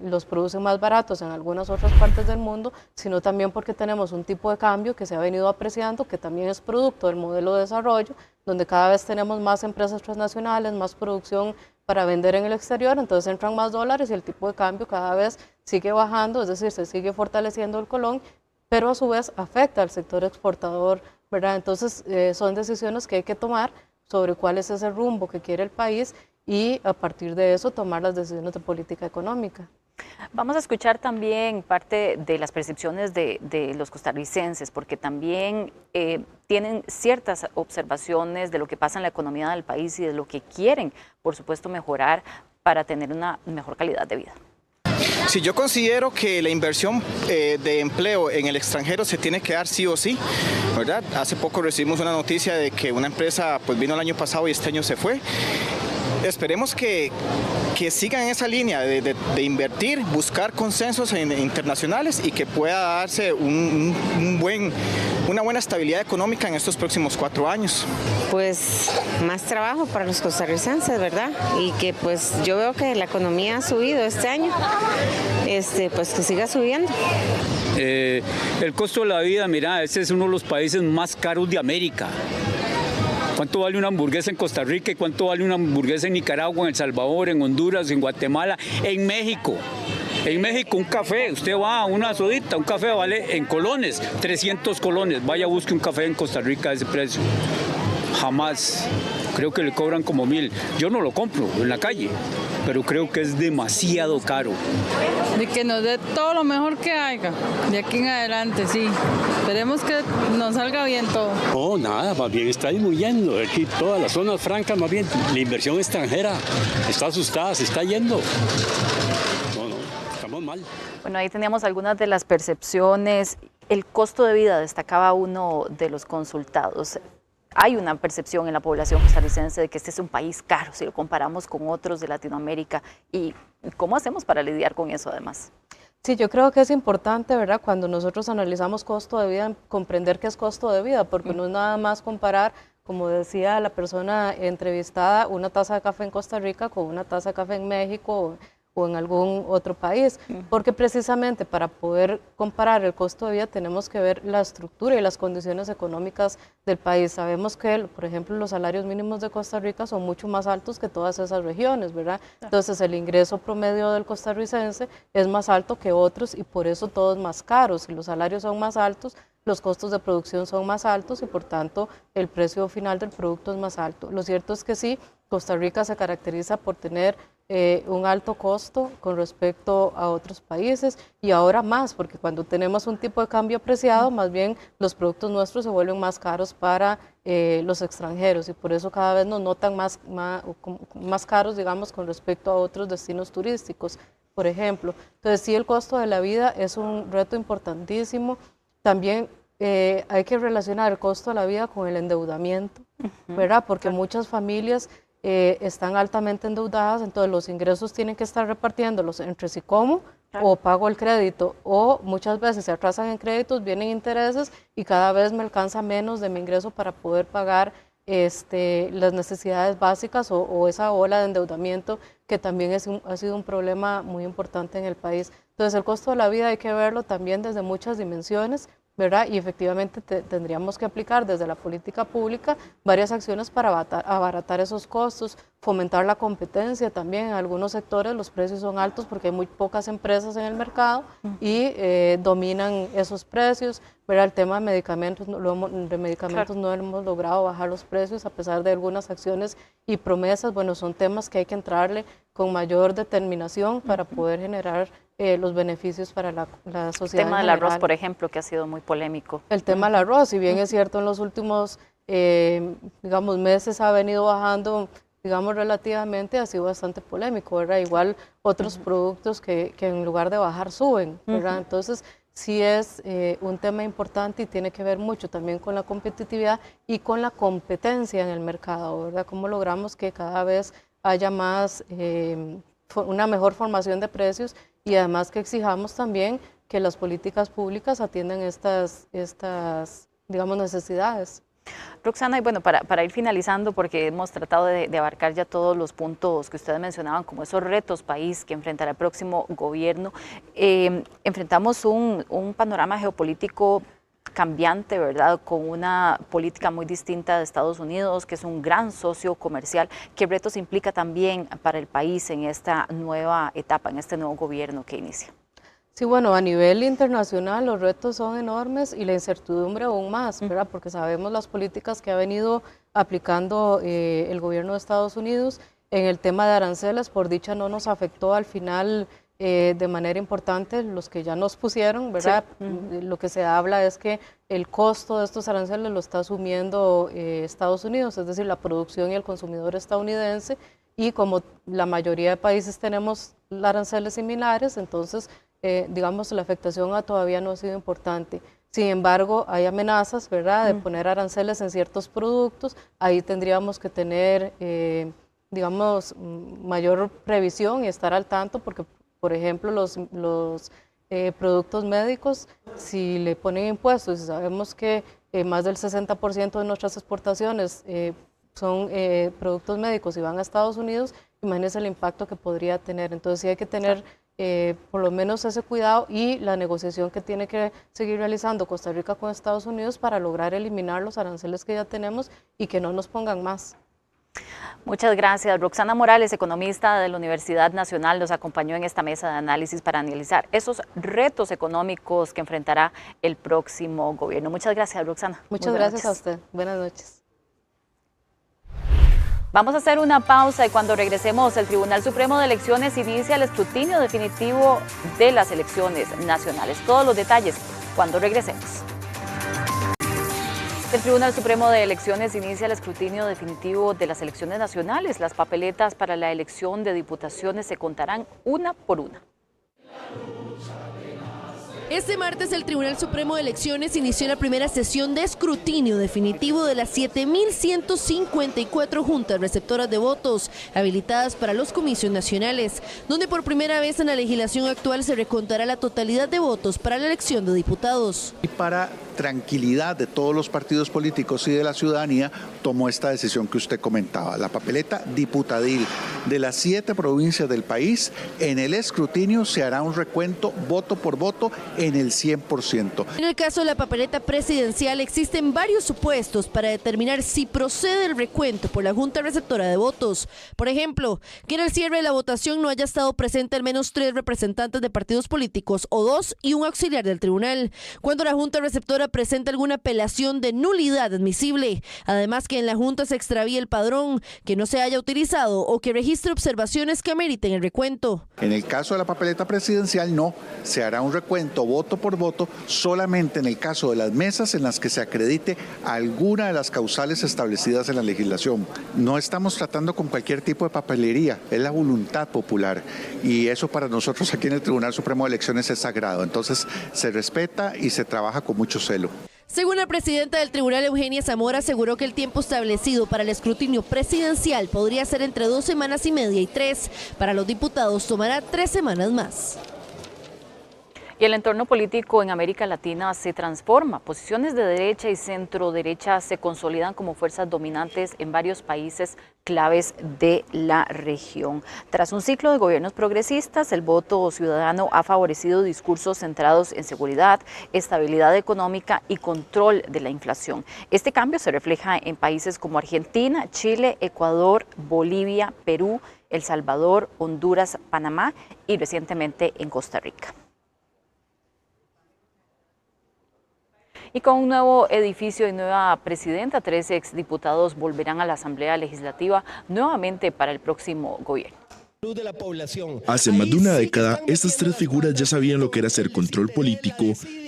los producen más baratos en algunas otras partes del mundo, sino también porque tenemos un tipo de cambio que se ha venido apreciando, que también es producto del modelo de desarrollo, donde cada vez tenemos más empresas transnacionales, más producción para vender en el exterior, entonces entran más dólares y el tipo de cambio cada vez sigue bajando, es decir, se sigue fortaleciendo el colón, pero a su vez afecta al sector exportador, ¿verdad? Entonces son decisiones que hay que tomar sobre cuál es ese rumbo que quiere el país y a partir de eso tomar las decisiones de política económica. Vamos a escuchar también parte de las percepciones de los costarricenses, porque también tienen ciertas observaciones de lo que pasa en la economía del país y de lo que quieren, por supuesto, mejorar para tener una mejor calidad de vida. Sí, yo considero que la inversión de empleo en el extranjero se tiene que dar sí o sí, ¿verdad? Hace poco recibimos una noticia de que una empresa pues vino el año pasado y este año se fue. Esperemos que sigan esa línea de invertir, buscar consensos internacionales y que pueda darse una buena estabilidad económica en estos próximos 4 años. Pues más trabajo para los costarricenses, ¿verdad? Y que pues yo veo que la economía ha subido este año, pues que siga subiendo. El costo de la vida, mira, este es uno de los países más caros de América. ¿Cuánto vale una hamburguesa en Costa Rica y cuánto vale una hamburguesa en Nicaragua, en El Salvador, en Honduras, en Guatemala, en México? En México un café, usted va a una sodita, un café vale en colones, 300 colones. Vaya, busque un café en Costa Rica a ese precio. jamás. Creo que le cobran como 1.000. Yo no lo compro en la calle, pero creo que es demasiado caro. De que nos dé todo lo mejor que haya, de aquí en adelante, sí. Esperemos que nos salga bien todo. No, nada, más bien está disminuyendo. Aquí todas las zonas francas, más bien la inversión extranjera está asustada, se está yendo. No, estamos mal. Bueno, ahí teníamos algunas de las percepciones. El costo de vida destacaba uno de los consultados. Hay una percepción en la población costarricense de que este es un país caro si lo comparamos con otros de Latinoamérica. ¿Y cómo hacemos para lidiar con eso además? Sí, yo creo que es importante, ¿verdad?, cuando nosotros analizamos costo de vida, comprender qué es costo de vida, porque no es nada más comparar, como decía la persona entrevistada, una taza de café en Costa Rica con una taza de café en México o en algún otro país, porque precisamente para poder comparar el costo de vida tenemos que ver la estructura y las condiciones económicas del país. Sabemos que, por ejemplo, los salarios mínimos de Costa Rica son mucho más altos que todas esas regiones, ¿verdad? Entonces el ingreso promedio del costarricense es más alto que otros y por eso todo es más caro. Si los salarios son más altos, los costos de producción son más altos y por tanto el precio final del producto es más alto. Lo cierto es que sí, Costa Rica se caracteriza por tener un alto costo con respecto a otros países y ahora más, porque cuando tenemos un tipo de cambio apreciado, más bien los productos nuestros se vuelven más caros para los extranjeros y por eso cada vez nos notan más caros, digamos, con respecto a otros destinos turísticos, por ejemplo. Entonces sí, el costo de la vida es un reto importantísimo. También hay que relacionar el costo de la vida con el endeudamiento, ¿verdad? Porque muchas familias están altamente endeudadas, entonces los ingresos tienen que estar repartiéndolos entre sí como o pago el crédito o muchas veces se atrasan en créditos, vienen intereses y cada vez me alcanza menos de mi ingreso para poder pagar las necesidades básicas o esa ola de endeudamiento que también ha sido un problema muy importante en el país. Entonces el costo de la vida hay que verlo también desde muchas dimensiones, ¿verdad? Y efectivamente tendríamos que aplicar desde la política pública varias acciones para abaratar esos costos, fomentar la competencia también. En algunos sectores los precios son altos porque hay muy pocas empresas en el mercado y dominan esos precios, ¿verdad? El tema de medicamentos, no hemos logrado bajar los precios a pesar de algunas acciones y promesas. Bueno, son temas que hay que entrarle con mayor determinación para poder generar los beneficios para la sociedad. El tema del arroz, por ejemplo, que ha sido muy polémico. El tema del arroz, si bien es cierto en los últimos, digamos, meses ha venido bajando, digamos, relativamente, ha sido bastante polémico, ¿verdad? Igual otros productos que en lugar de bajar suben, ¿verdad? Entonces, sí es un tema importante y tiene que ver mucho también con la competitividad y con la competencia en el mercado, ¿verdad? Cómo logramos que cada vez haya más, una mejor formación de precios y además que exijamos también que las políticas públicas atiendan estas digamos, necesidades. Roxana, y bueno, para ir finalizando, porque hemos tratado de abarcar ya todos los puntos que ustedes mencionaban, como esos retos país que enfrentará el próximo gobierno, enfrentamos un panorama geopolítico cambiante, ¿verdad? Con una política muy distinta de Estados Unidos, que es un gran socio comercial. ¿Qué retos implica también para el país en esta nueva etapa, en este nuevo gobierno que inicia? Sí, bueno, a nivel internacional los retos son enormes y la incertidumbre aún más, ¿verdad? Porque sabemos las políticas que ha venido aplicando el gobierno de Estados Unidos en el tema de aranceles. Por dicha no nos afectó al final de manera importante los que ya nos pusieron, ¿verdad? Sí. Lo que se habla es que el costo de estos aranceles lo está asumiendo Estados Unidos, es decir, la producción y el consumidor estadounidense, y como la mayoría de países tenemos aranceles similares, entonces digamos la afectación todavía no ha sido importante. Sin embargo, hay amenazas, ¿verdad?, de poner aranceles en ciertos productos. Ahí tendríamos que tener, digamos, mayor previsión y estar al tanto, porque por ejemplo, los productos médicos, si le ponen impuestos, y sabemos que más del 60% de nuestras exportaciones son productos médicos y van a Estados Unidos, imagínense el impacto que podría tener. Entonces sí hay que tener por lo menos ese cuidado y la negociación que tiene que seguir realizando Costa Rica con Estados Unidos para lograr eliminar los aranceles que ya tenemos y que no nos pongan más. Muchas gracias. Roxana Morales, economista de la Universidad Nacional, nos acompañó en esta mesa de análisis para analizar esos retos económicos que enfrentará el próximo gobierno. Muchas gracias, Roxana. Muchas gracias a usted. Buenas noches. Vamos a hacer una pausa y cuando regresemos, el Tribunal Supremo de Elecciones inicia el escrutinio definitivo de las elecciones nacionales. Todos los detalles cuando regresemos. El Tribunal Supremo de Elecciones inicia el escrutinio definitivo de las elecciones nacionales. Las papeletas para la elección de diputaciones se contarán una por una. Este martes el Tribunal Supremo de Elecciones inició la primera sesión de escrutinio definitivo de las 7.154 juntas receptoras de votos habilitadas para los comicios nacionales, donde por primera vez en la legislación actual se recontará la totalidad de votos para la elección de diputados. Y para tranquilidad de todos los partidos políticos y de la ciudadanía, tomó esta decisión que usted comentaba. La papeleta diputadil de las 7 provincias del país, en el escrutinio se hará un recuento voto por voto en el 100%. En el caso de la papeleta presidencial existen varios supuestos para determinar si procede el recuento por la Junta Receptora de Votos. Por ejemplo, que en el cierre de la votación no haya estado presente al menos 3 representantes de partidos políticos o 2 y un auxiliar del tribunal. Cuando la Junta Receptora presenta alguna apelación de nulidad admisible. Además que en la Junta se extravíe el padrón, que no se haya utilizado o que registre observaciones que ameriten el recuento. En el caso de la papeleta presidencial no, se hará un recuento voto por voto solamente en el caso de las mesas en las que se acredite alguna de las causales establecidas en la legislación. No estamos tratando con cualquier tipo de papelería, es la voluntad popular y eso para nosotros aquí en el Tribunal Supremo de Elecciones es sagrado. Entonces se respeta y se trabaja con mucho celo. Según la presidenta del tribunal, Eugenia Zamora, aseguró que el tiempo establecido para el escrutinio presidencial podría ser entre 2 semanas y media y 3. Para los diputados tomará 3 semanas más. Y el entorno político en América Latina se transforma. Posiciones de derecha y centro derecha se consolidan como fuerzas dominantes en varios países claves de la región. Tras un ciclo de gobiernos progresistas, el voto ciudadano ha favorecido discursos centrados en seguridad, estabilidad económica y control de la inflación. Este cambio se refleja en países como Argentina, Chile, Ecuador, Bolivia, Perú, El Salvador, Honduras, Panamá y recientemente en Costa Rica. Y con un nuevo edificio y nueva presidenta, 3 exdiputados volverán a la Asamblea Legislativa nuevamente para el próximo gobierno. Hace más de una década, estas 3 figuras ya sabían lo que era hacer control político,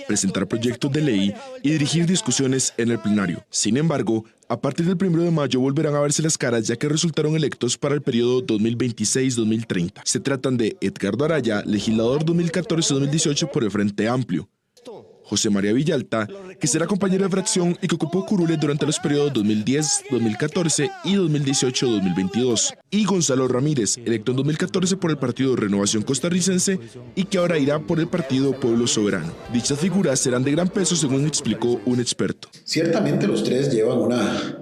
presentar proyectos de ley y dirigir discusiones en el plenario. Sin embargo, a partir del 1 de mayo volverán a verse las caras ya que resultaron electos para el periodo 2026-2030. Se tratan de Edgardo Araya, legislador 2014-2018 por el Frente Amplio, José María Villalta, que será compañero de fracción y que ocupó curules durante los periodos 2010, 2014 y 2018-2022, y Gonzalo Ramírez, electo en 2014 por el Partido Renovación Costarricense y que ahora irá por el Partido Pueblo Soberano. Dichas figuras serán de gran peso, según explicó un experto. Ciertamente los 3 llevan una,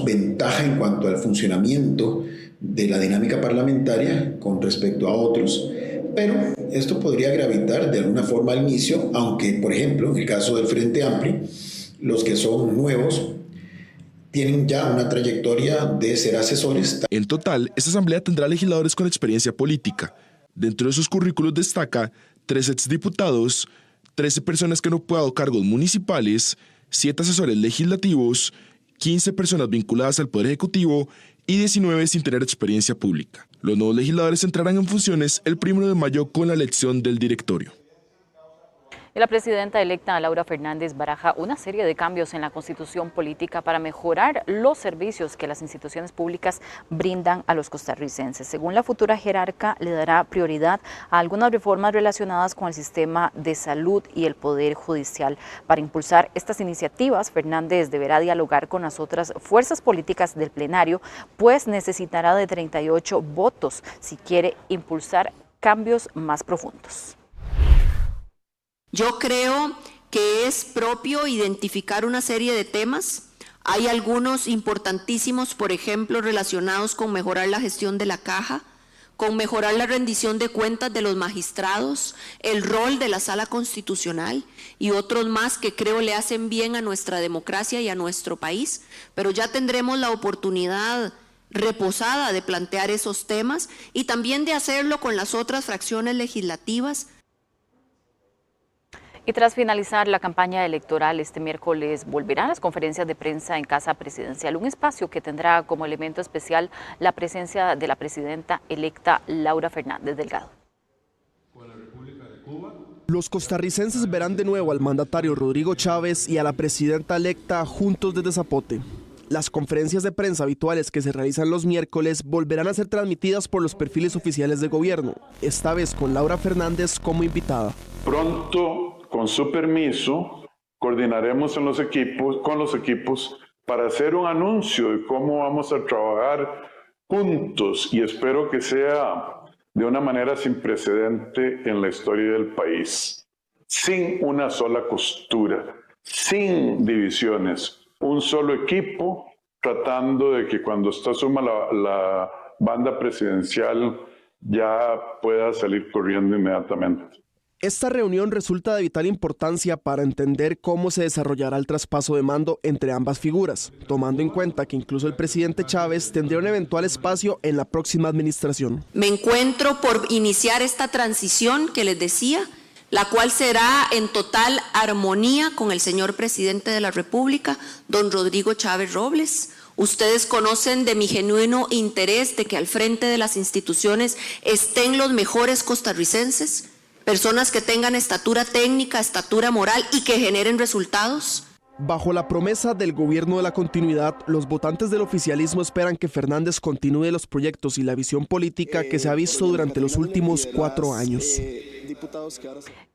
ventaja en cuanto al funcionamiento de la dinámica parlamentaria con respecto a otros, pero esto podría gravitar de alguna forma al inicio, aunque, por ejemplo, en el caso del Frente Amplio, los que son nuevos tienen ya una trayectoria de ser asesores. En total, esta asamblea tendrá legisladores con experiencia política. Dentro de sus currículos destaca 3 exdiputados, 13 personas que no han ocupado cargos municipales, 7 asesores legislativos, 15 personas vinculadas al Poder Ejecutivo y 19 sin tener experiencia pública. Los nuevos legisladores entrarán en funciones el 1 de mayo con la elección del directorio. Y la presidenta electa Laura Fernández baraja una serie de cambios en la Constitución política para mejorar los servicios que las instituciones públicas brindan a los costarricenses. Según la futura jerarca, le dará prioridad a algunas reformas relacionadas con el sistema de salud y el Poder Judicial. Para impulsar estas iniciativas, Fernández deberá dialogar con las otras fuerzas políticas del plenario, pues necesitará de 38 votos si quiere impulsar cambios más profundos. Yo creo que es propio identificar una serie de temas. Hay algunos importantísimos, por ejemplo, relacionados con mejorar la gestión de la caja, con mejorar la rendición de cuentas de los magistrados, el rol de la Sala Constitucional y otros más que creo le hacen bien a nuestra democracia y a nuestro país. Pero ya tendremos la oportunidad reposada de plantear esos temas y también de hacerlo con las otras fracciones legislativas. Y tras finalizar la campaña electoral, este miércoles volverán las conferencias de prensa en Casa Presidencial, un espacio que tendrá como elemento especial la presencia de la presidenta electa Laura Fernández Delgado. Los costarricenses verán de nuevo al mandatario Rodrigo Chávez y a la presidenta electa juntos desde Zapote. Las conferencias de prensa habituales que se realizan los miércoles volverán a ser transmitidas por los perfiles oficiales de gobierno, esta vez con Laura Fernández como invitada. Pronto, con su permiso, coordinaremos con los equipos para hacer un anuncio de cómo vamos a trabajar juntos, y espero que sea de una manera sin precedente en la historia del país, sin una sola costura, sin divisiones, un solo equipo tratando de que cuando está suma la banda presidencial ya pueda salir corriendo inmediatamente. Esta reunión resulta de vital importancia para entender cómo se desarrollará el traspaso de mando entre ambas figuras, tomando en cuenta que incluso el presidente Chávez tendría un eventual espacio en la próxima administración. Me encuentro por iniciar esta transición que les decía, la cual será en total armonía con el señor presidente de la República, don Rodrigo Chávez Robles. Ustedes conocen de mi genuino interés de que al frente de las instituciones estén los mejores costarricenses, personas que tengan estatura técnica, estatura moral y que generen resultados. Bajo la promesa del gobierno de la continuidad, los votantes del oficialismo esperan que Fernández continúe los proyectos y la visión política que se ha visto durante los últimos 4 años.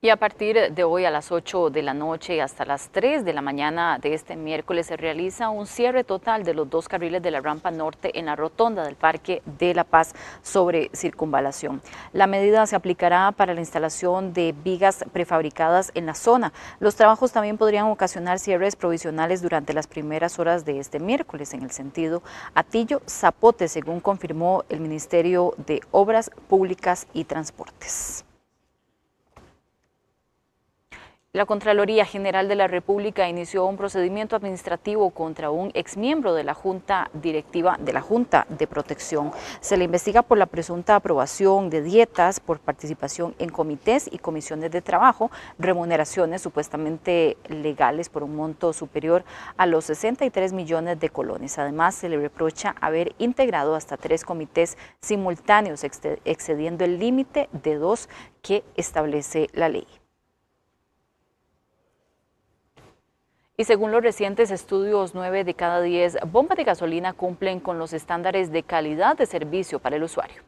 Y a partir de hoy a las 8 de la noche hasta las 3 de la mañana de este miércoles se realiza un cierre total de los 2 carriles de la rampa norte en la rotonda del Parque de la Paz sobre Circunvalación. La medida se aplicará para la instalación de vigas prefabricadas en la zona. Los trabajos también podrían ocasionar cierres provisionales durante las primeras horas de este miércoles en el sentido Atillo-Zapote, según confirmó el Ministerio de Obras Públicas y Transportes. La Contraloría General de la República inició un procedimiento administrativo contra un exmiembro de la Junta Directiva de la Junta de Protección. Se le investiga por la presunta aprobación de dietas, por participación en comités y comisiones de trabajo, remuneraciones supuestamente legales por un monto superior a los 63 millones de colones. Además, se le reprocha haber integrado hasta 3 comités simultáneos, excediendo el límite de 2 que establece la ley. Y según los recientes estudios, 9 de cada 10 bombas de gasolina cumplen con los estándares de calidad de servicio para el usuario.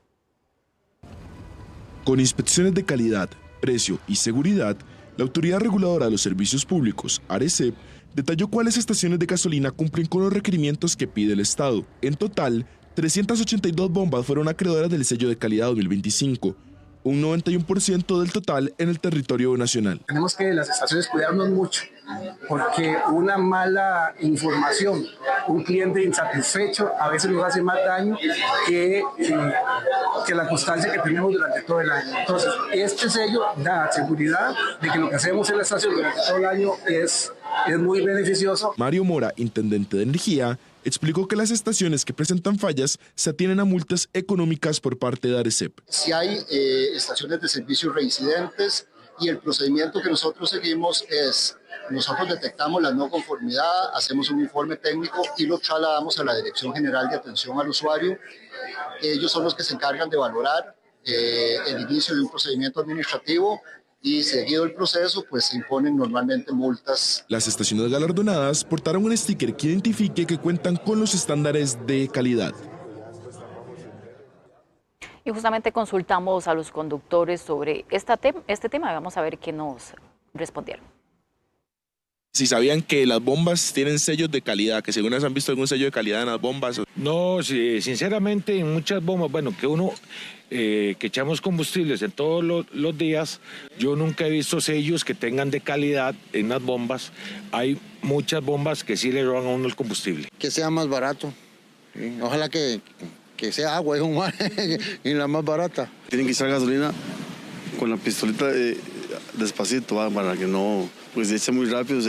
Con inspecciones de calidad, precio y seguridad, la Autoridad Reguladora de los Servicios Públicos, ARECEP, detalló cuáles estaciones de gasolina cumplen con los requerimientos que pide el Estado. En total, 382 bombas fueron acreedoras del sello de calidad 2025. Un 91% del total en el territorio nacional. Tenemos que las estaciones cuidarnos mucho, porque una mala información, un cliente insatisfecho a veces nos hace más daño que la constancia que tenemos durante todo el año. Entonces, este sello da seguridad de que lo que hacemos en la estación durante todo el año es muy beneficioso. Mario Mora, intendente de Energía, explicó que las estaciones que presentan fallas se atienen a multas económicas por parte de ARECEP. Si hay estaciones de servicio reincidentes y el procedimiento que nosotros seguimos es, nosotros detectamos la no conformidad, hacemos un informe técnico y lo trasladamos a la Dirección General de Atención al Usuario. Ellos son los que se encargan de valorar el inicio de un procedimiento administrativo y seguido el proceso, pues se imponen normalmente multas. Las estaciones galardonadas portarán un sticker que identifique que cuentan con los estándares de calidad. Y justamente consultamos a los conductores sobre este tema y vamos a ver qué nos respondieron. Si sabían que las bombas tienen sellos de calidad, que según han visto algún sello de calidad en las bombas. No, sí, sinceramente en muchas bombas, bueno, que uno que echamos combustibles en todos los días, yo nunca he visto sellos que tengan de calidad en las bombas. Hay muchas bombas que sí le roban a uno el combustible. Que sea más barato, ¿sí? Ojalá que sea agua y la más barata. Tienen que echar gasolina con la pistolita despacito, para que no, pues eche muy rápido,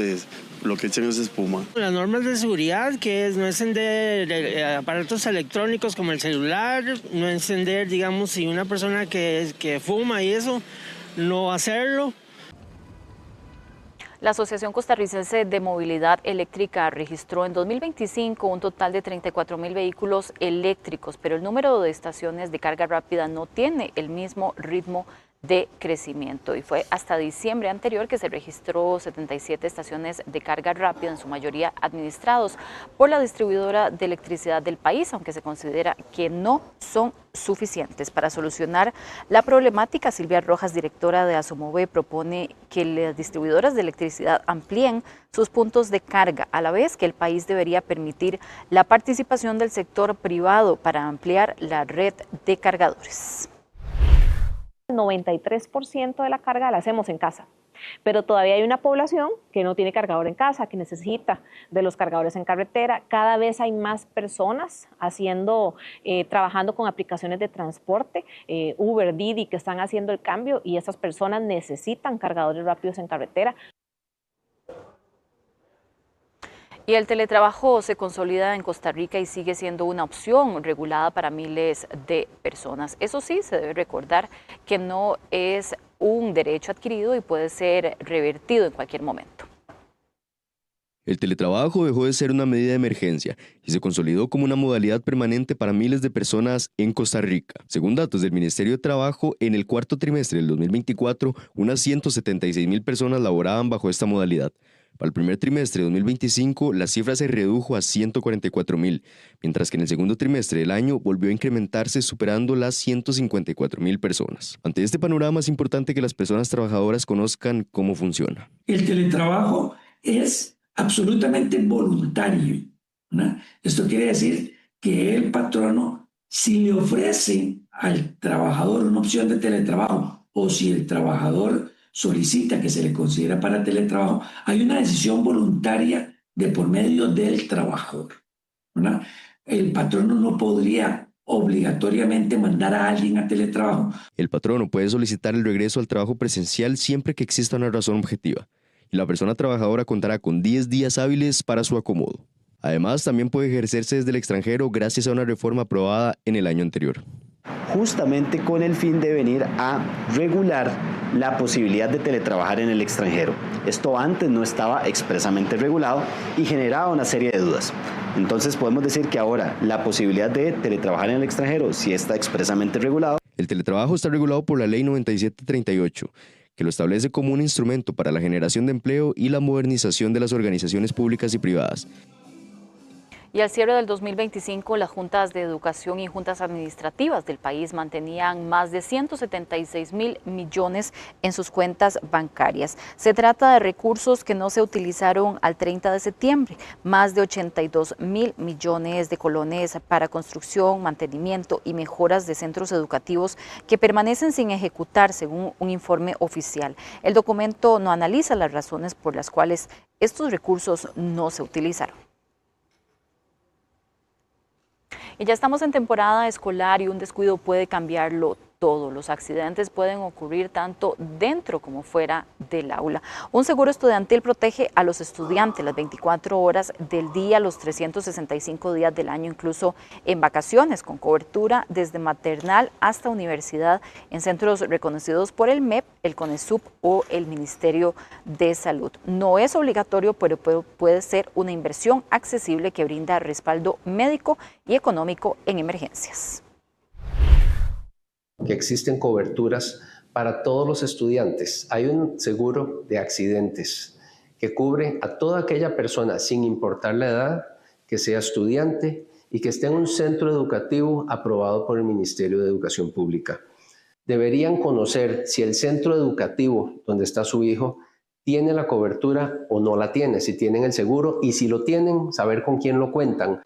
lo que echan es espuma. Las normas de seguridad, que es no encender aparatos electrónicos como el celular, no encender, digamos, si una persona que fuma y eso, no hacerlo. La Asociación Costarricense de Movilidad Eléctrica registró en 2025 un total de 34.000 vehículos eléctricos, pero el número de estaciones de carga rápida no tiene el mismo ritmo de crecimiento y fue hasta diciembre anterior que se registró 77 estaciones de carga rápida, en su mayoría administrados por la distribuidora de electricidad del país, aunque se considera que no son suficientes. Para solucionar la problemática, Silvia Rojas, directora de Asomove, propone que las distribuidoras de electricidad amplíen sus puntos de carga, a la vez que el país debería permitir la participación del sector privado para ampliar la red de cargadores. El 93% de la carga la hacemos en casa, pero todavía hay una población que no tiene cargador en casa, que necesita de los cargadores en carretera. Cada vez hay más personas trabajando con aplicaciones de transporte, Uber, Didi, que están haciendo el cambio, y esas personas necesitan cargadores rápidos en carretera. Y el teletrabajo se consolida en Costa Rica y sigue siendo una opción regulada para miles de personas. Eso sí, se debe recordar que no es un derecho adquirido y puede ser revertido en cualquier momento. El teletrabajo dejó de ser una medida de emergencia y se consolidó como una modalidad permanente para miles de personas en Costa Rica. Según datos del Ministerio de Trabajo, en el cuarto trimestre del 2024, unas 176.000 personas laboraban bajo esta modalidad. Para el primer trimestre de 2025, la cifra se redujo a 144.000, mientras que en el segundo trimestre del año volvió a incrementarse superando las 154.000 personas. Ante este panorama es importante que las personas trabajadoras conozcan cómo funciona. El teletrabajo es absolutamente voluntario, ¿no? Esto quiere decir que el patrono, si le ofrece al trabajador una opción de teletrabajo o si el trabajador solicita que se le considera para teletrabajo, hay una decisión voluntaria de por medio del trabajador, ¿verdad? El patrono no podría obligatoriamente mandar a alguien a teletrabajo. El patrono puede solicitar el regreso al trabajo presencial siempre que exista una razón objetiva, y la persona trabajadora contará con 10 días hábiles para su acomodo. Además, también puede ejercerse desde el extranjero gracias a una reforma aprobada en el año anterior. Justamente con el fin de venir a regular la posibilidad de teletrabajar en el extranjero. Esto antes no estaba expresamente regulado y generaba una serie de dudas. Entonces podemos decir que ahora la posibilidad de teletrabajar en el extranjero sí está expresamente regulado. El teletrabajo está regulado por la Ley 9738, que lo establece como un instrumento para la generación de empleo y la modernización de las organizaciones públicas y privadas. Y al cierre del 2025, las juntas de educación y juntas administrativas del país mantenían más de 176.000 millones en sus cuentas bancarias. Se trata de recursos que no se utilizaron al 30 de septiembre, más de 82.000 millones de colones para construcción, mantenimiento y mejoras de centros educativos que permanecen sin ejecutar, según un informe oficial. El documento no analiza las razones por las cuales estos recursos no se utilizaron. Y ya estamos en temporada escolar y un descuido puede cambiarlo todo. Los accidentes pueden ocurrir tanto dentro como fuera del aula. Un seguro estudiantil protege a los estudiantes las 24 horas del día, los 365 días del año, incluso en vacaciones, con cobertura desde maternal hasta universidad en centros reconocidos por el MEP, el CONESUB o el Ministerio de Salud. No es obligatorio, pero puede ser una inversión accesible que brinda respaldo médico y económico en emergencias. Que existen coberturas para todos los estudiantes. Hay un seguro de accidentes que cubre a toda aquella persona, sin importar la edad, que sea estudiante y que esté en un centro educativo aprobado por el Ministerio de Educación Pública. Deberían conocer si el centro educativo donde está su hijo tiene la cobertura o no la tiene, si tienen el seguro, y si lo tienen, saber con quién lo cuentan.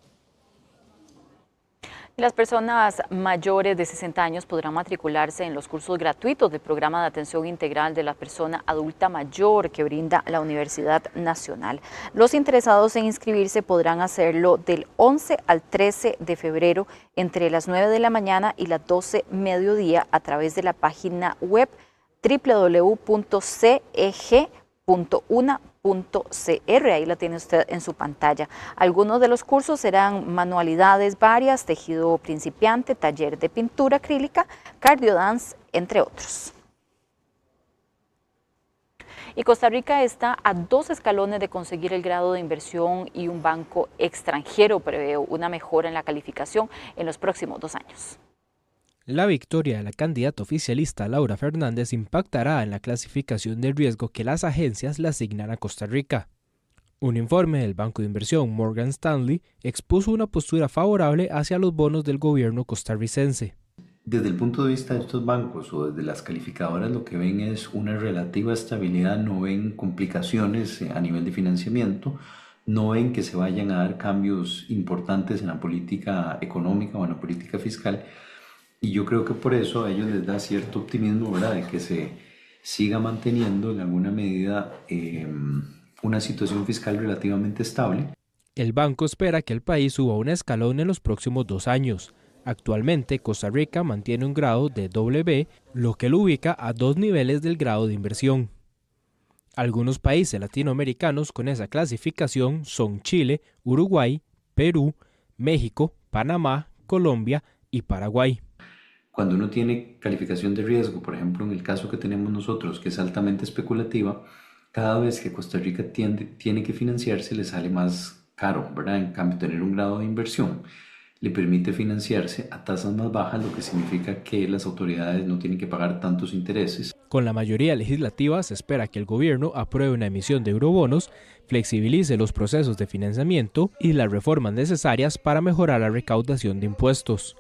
Las personas mayores de 60 años podrán matricularse en los cursos gratuitos del Programa de Atención Integral de la Persona Adulta Mayor que brinda la Universidad Nacional. Los interesados en inscribirse podrán hacerlo del 11 al 13 de febrero entre las 9 de la mañana y las 12 mediodía a través de la página web www.ceg.una.cr. Ahí la tiene usted en su pantalla. Algunos de los cursos serán manualidades varias, tejido principiante, taller de pintura acrílica, cardiodance, entre otros. Y Costa Rica está a 2 escalones de conseguir el grado de inversión y un banco extranjero prevé una mejora en la calificación en los próximos 2 años. La victoria de la candidata oficialista Laura Fernández impactará en la clasificación de riesgo que las agencias le asignan a Costa Rica. Un informe del banco de inversión Morgan Stanley expuso una postura favorable hacia los bonos del gobierno costarricense. Desde el punto de vista de estos bancos o desde las calificadoras, lo que ven es una relativa estabilidad, no ven complicaciones a nivel de financiamiento, no ven que se vayan a dar cambios importantes en la política económica o en la política fiscal. Y yo creo que por eso a ellos les da cierto optimismo, ¿verdad?, de que se siga manteniendo en alguna medida una situación fiscal relativamente estable. El banco espera que el país suba un escalón en los próximos 2 años. Actualmente, Costa Rica mantiene un grado de BB, lo que lo ubica a 2 niveles del grado de inversión. Algunos países latinoamericanos con esa clasificación son Chile, Uruguay, Perú, México, Panamá, Colombia y Paraguay. Cuando uno tiene calificación de riesgo, por ejemplo en el caso que tenemos nosotros, que es altamente especulativa, cada vez que Costa Rica tiene que financiarse le sale más caro, ¿verdad? En cambio, tener un grado de inversión le permite financiarse a tasas más bajas, lo que significa que las autoridades no tienen que pagar tantos intereses. Con la mayoría legislativa se espera que el gobierno apruebe una emisión de eurobonos, flexibilice los procesos de financiamiento y las reformas necesarias para mejorar la recaudación de impuestos.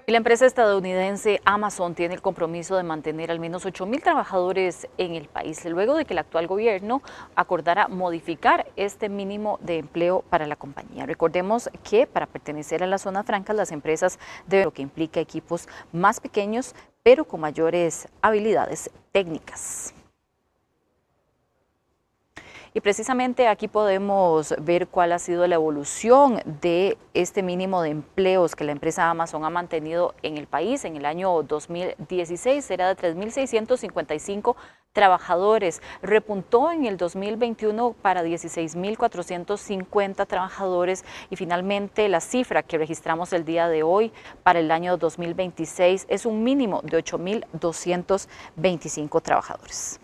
Y la empresa estadounidense Amazon tiene el compromiso de mantener al menos 8,000 trabajadores en el país, luego de que el actual gobierno acordara modificar este mínimo de empleo para la compañía. Recordemos que para pertenecer a las zonas francas las empresas deben, lo que implica equipos más pequeños, pero con mayores habilidades técnicas. Y precisamente aquí podemos ver cuál ha sido la evolución de este mínimo de empleos que la empresa Amazon ha mantenido en el país. En el año 2016 era de 3.655 trabajadores. Repuntó en el 2021 para 16.450 trabajadores y finalmente la cifra que registramos el día de hoy para el año 2026 es un mínimo de 8.225 trabajadores.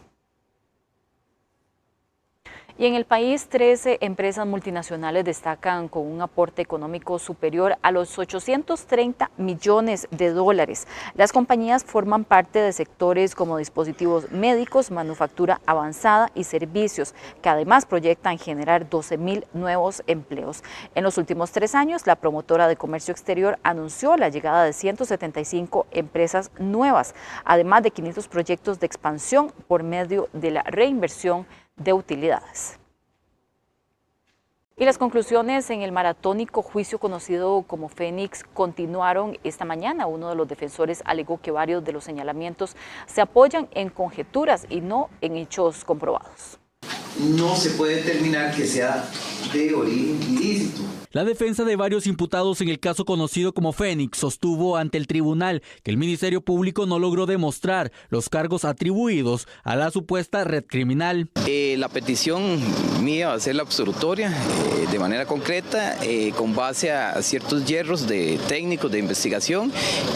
Y en el país, 13 empresas multinacionales destacan con un aporte económico superior a los 830 millones de dólares. Las compañías forman parte de sectores como dispositivos médicos, manufactura avanzada y servicios, que además proyectan generar 12,000 nuevos empleos. En los últimos 3 años, la promotora de comercio exterior anunció la llegada de 175 empresas nuevas, además de 500 proyectos de expansión por medio de la reinversión de utilidades. Y las conclusiones en el maratónico juicio conocido como Fénix continuaron esta mañana. Uno de los defensores alegó que varios de los señalamientos se apoyan en conjeturas y no en hechos comprobados. No se puede determinar que sea de origen ilícito. La defensa de varios imputados en el caso conocido como Fénix sostuvo ante el tribunal que el Ministerio Público no logró demostrar los cargos atribuidos a la supuesta red criminal. La petición mía va a ser la absolutoria de manera concreta con base a ciertos hierros de técnicos de investigación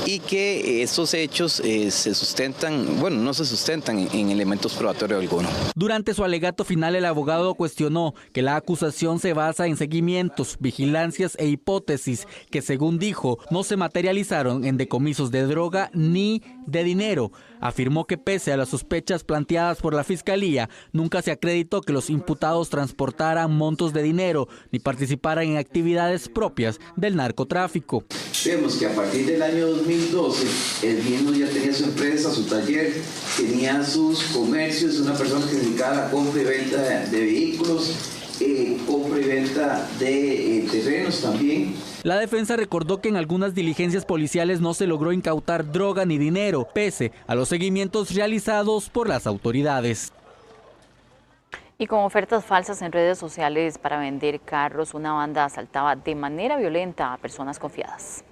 y que estos hechos se sustentan, bueno, no se sustentan en elementos probatorios alguno. Durante su alegato final, el abogado cuestionó que la acusación se basa en seguimientos, vigilancias e hipótesis que, según dijo, no se materializaron en decomisos de droga ni de dinero. Afirmó que pese a las sospechas planteadas por la Fiscalía, nunca se acreditó que los imputados transportaran montos de dinero ni participaran en actividades propias del narcotráfico. Vemos que a partir del año 2012, el mismo ya tenía su empresa, su taller, tenía sus comercios, una persona que se dedicaba a la compra y venta de vehículos, compra y venta de terrenos también. La defensa recordó que en algunas diligencias policiales no se logró incautar droga ni dinero, pese a los seguimientos realizados por las autoridades. Y con ofertas falsas en redes sociales para vender carros, una banda asaltaba de manera violenta a personas confiadas.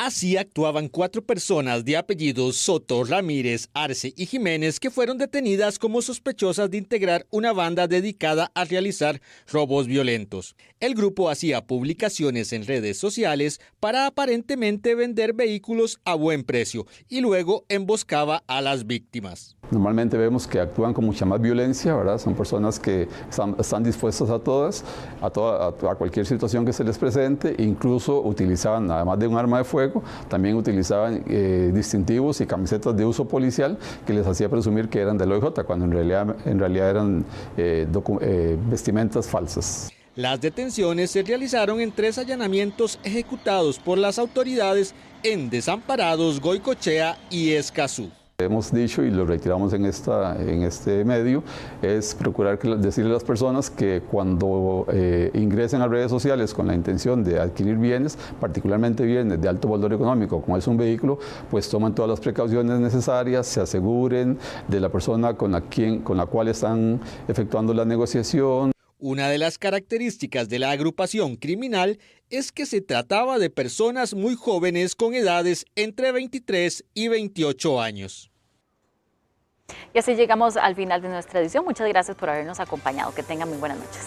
Así actuaban 4 personas de apellidos Soto, Ramírez, Arce y Jiménez que fueron detenidas como sospechosas de integrar una banda dedicada a realizar robos violentos. El grupo hacía publicaciones en redes sociales para aparentemente vender vehículos a buen precio y luego emboscaba a las víctimas. Normalmente vemos que actúan con mucha más violencia, ¿verdad? Son personas que están dispuestas a cualquier situación que se les presente, incluso utilizaban, además de un arma de fuego, también utilizaban distintivos y camisetas de uso policial que les hacía presumir que eran del OIJ, cuando en realidad eran vestimentas falsas. Las detenciones se realizaron en 3 allanamientos ejecutados por las autoridades en Desamparados, Goicoechea y Escazú. Hemos dicho y lo reiteramos en este medio, es procurar decirle a las personas que cuando ingresen a redes sociales con la intención de adquirir bienes, particularmente bienes de alto valor económico, como es un vehículo, pues toman todas las precauciones necesarias, se aseguren de la persona con la cual están efectuando la negociación. Una de las características de la agrupación criminal es que se trataba de personas muy jóvenes con edades entre 23 y 28 años. Y así llegamos al final de nuestra edición. Muchas gracias por habernos acompañado. Que tengan muy buenas noches.